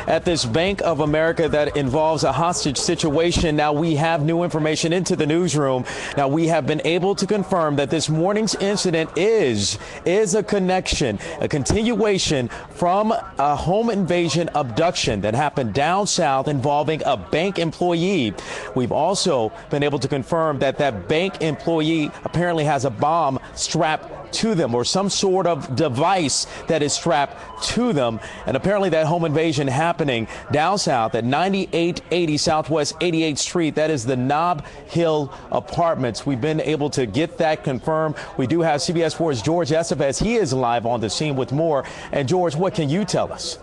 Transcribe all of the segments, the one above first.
at this Bank of America that involves a hostage situation. Now we have new information into the newsroom. Now we have been able to confirm that this morning's incident is a connection, a continuation from a home invasion abduction that happened down south involving a bank employee. We've also been able to confirm that that bank employee apparently has a bomb strapped to them, or some sort of device that is strapped to them. And apparently that home invasion happening down south at 9880 Southwest 88th Street. That is the Nob Hill Apartments. We've been able to get that confirmed. We do have CBS 4's George Estevez. He is live on the scene with more. And George, what can you tell us?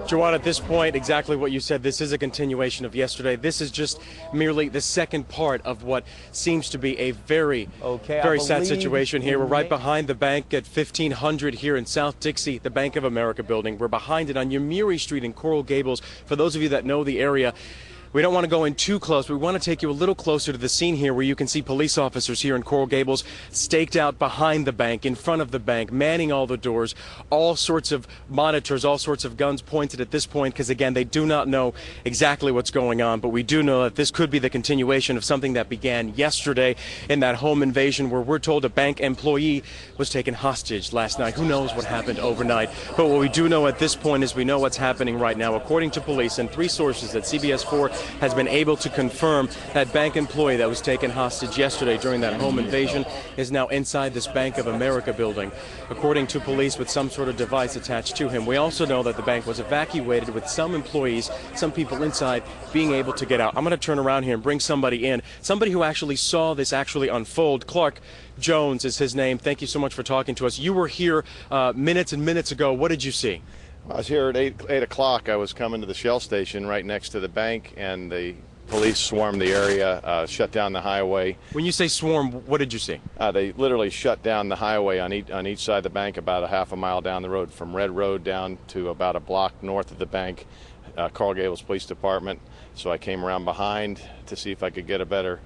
Jawan, at this point, exactly what you said. This is a continuation of yesterday. This is just merely the second part of what seems to be a very sad situation here. We're right behind the bank at 1500 here in South Dixie, the Bank of America building. We're behind it on Yomiuri Street in Coral Gables. For those of you that know the area, we don't want to go in too close, but we want to take you a little closer to the scene here, where you can see police officers here in Coral Gables staked out behind the bank, in front of the bank, manning all the doors, all sorts of monitors, all sorts of guns pointed at this point, because again, they do not know exactly what's going on, but we do know that this could be the continuation of something that began yesterday in that home invasion, where we're told a bank employee was taken hostage last night. Who knows what happened overnight? But what we do know at this point is we know what's happening right now. According to police and 3 sources that CBS 4 has been able to confirm, that bank employee that was taken hostage yesterday during that home invasion is now inside this Bank of America building, according to police, with some sort of device attached to him. We also know that the bank was evacuated with some employees, some people inside, being able to get out. I'm going to turn around here and bring somebody in, somebody who actually saw this actually unfold. Clark Jones is his name. Thank you so much for talking to us. You were here minutes and minutes ago. What did you see? I was here at 8 o'clock. I was coming to the Shell station right next to the bank, and the police swarmed the area, shut down the highway. When you say swarm, what did you see? They literally shut down the highway on each side of the bank, about a half a mile down the road, from Red Road down to about a block north of the bank, Coral Gables Police Department. So I came around behind to see if I could get a better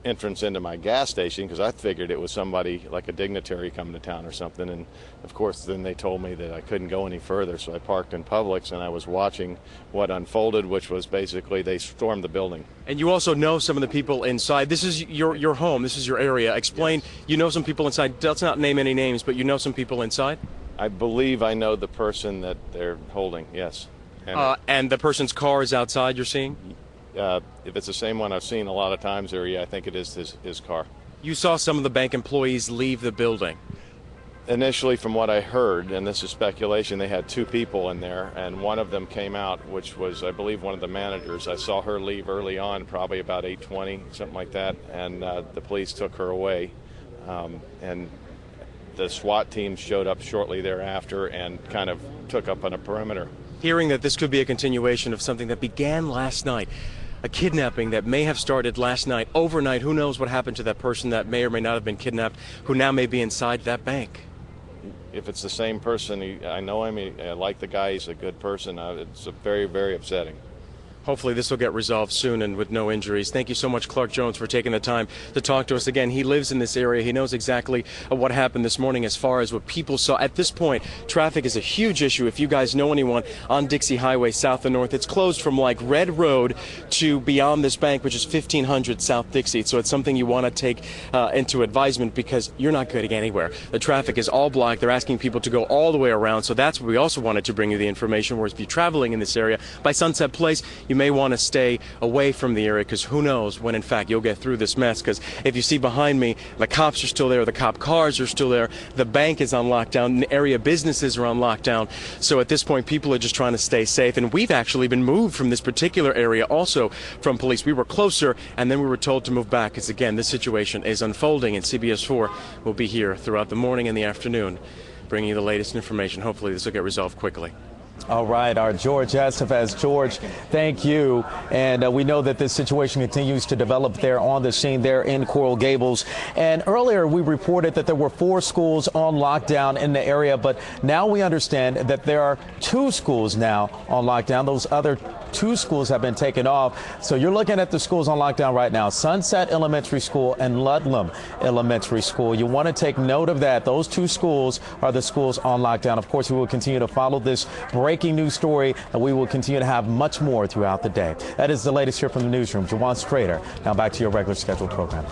entrance into my gas station, because I figured it was somebody like a dignitary coming to town or something. And of course then they told me that I couldn't go any further, so I parked in Publix and I was watching what unfolded, which was basically they stormed the building. And you also know some of the people inside. This is your home, this is your area. Explain. Yes. You know some people inside. Let's not name any names, but you know some people inside? I believe I know the person that they're holding, yes. And the person's car is outside, you're seeing? If it's the same one I've seen a lot of times there, yeah, I think it is his car. You saw some of the bank employees leave the building. Initially, from what I heard, and this is speculation, they had 2 people in there, and one of them came out, which was, I believe, one of the managers. I saw her leave early on, probably about 8:20, something like that, and the police took her away. And the SWAT team showed up shortly thereafter and kind of took up on a perimeter. Hearing that this could be a continuation of something that began last night, a kidnapping that may have started last night, overnight, who knows what happened to that person that may or may not have been kidnapped, who now may be inside that bank. If it's the same person, I know him, I like the guy, he's a good person. It's very, very upsetting. Hopefully this will get resolved soon and with no injuries. Thank you so much, Clark Jones, for taking the time to talk to us. Again, he lives in this area. He knows exactly what happened this morning as far as what people saw. At this point, traffic is a huge issue. If you guys know anyone on Dixie Highway, south and north, it's closed from like Red Road to beyond this bank, which is 1500 South Dixie. So it's something you want to take into advisement, because you're not getting anywhere. The traffic is all blocked. They're asking people to go all the way around. So that's what we also wanted to bring you the information, whereas if you're traveling in this area by Sunset Place, you may want to stay away from the area, because who knows when in fact you'll get through this mess. Because if you see behind me, the cops are still there, the cop cars are still there, the bank is on lockdown, the area businesses are on lockdown. So at this point, people are just trying to stay safe. And we've actually been moved from this particular area also from police. We were closer and then we were told to move back, because again, this situation is unfolding, and CBS 4 will be here throughout the morning and the afternoon bringing you the latest information. Hopefully this will get resolved quickly. All right, our George Estevez. George, thank you. And we know that this situation continues to develop there on the scene there in Coral Gables. And earlier we reported that there were 4 schools on lockdown in the area, but now we understand that there are 2 schools now on lockdown. Those other 2 schools have been taken off. So you're looking at the schools on lockdown right now: Sunset Elementary School and Ludlam Elementary School. You want to take note of that. Those 2 schools are the schools on lockdown. Of course, we will continue to follow this breaking news story, and we will continue to have much more throughout the day. That is the latest here from the newsroom. Jawan Strader, now back to your regular scheduled program.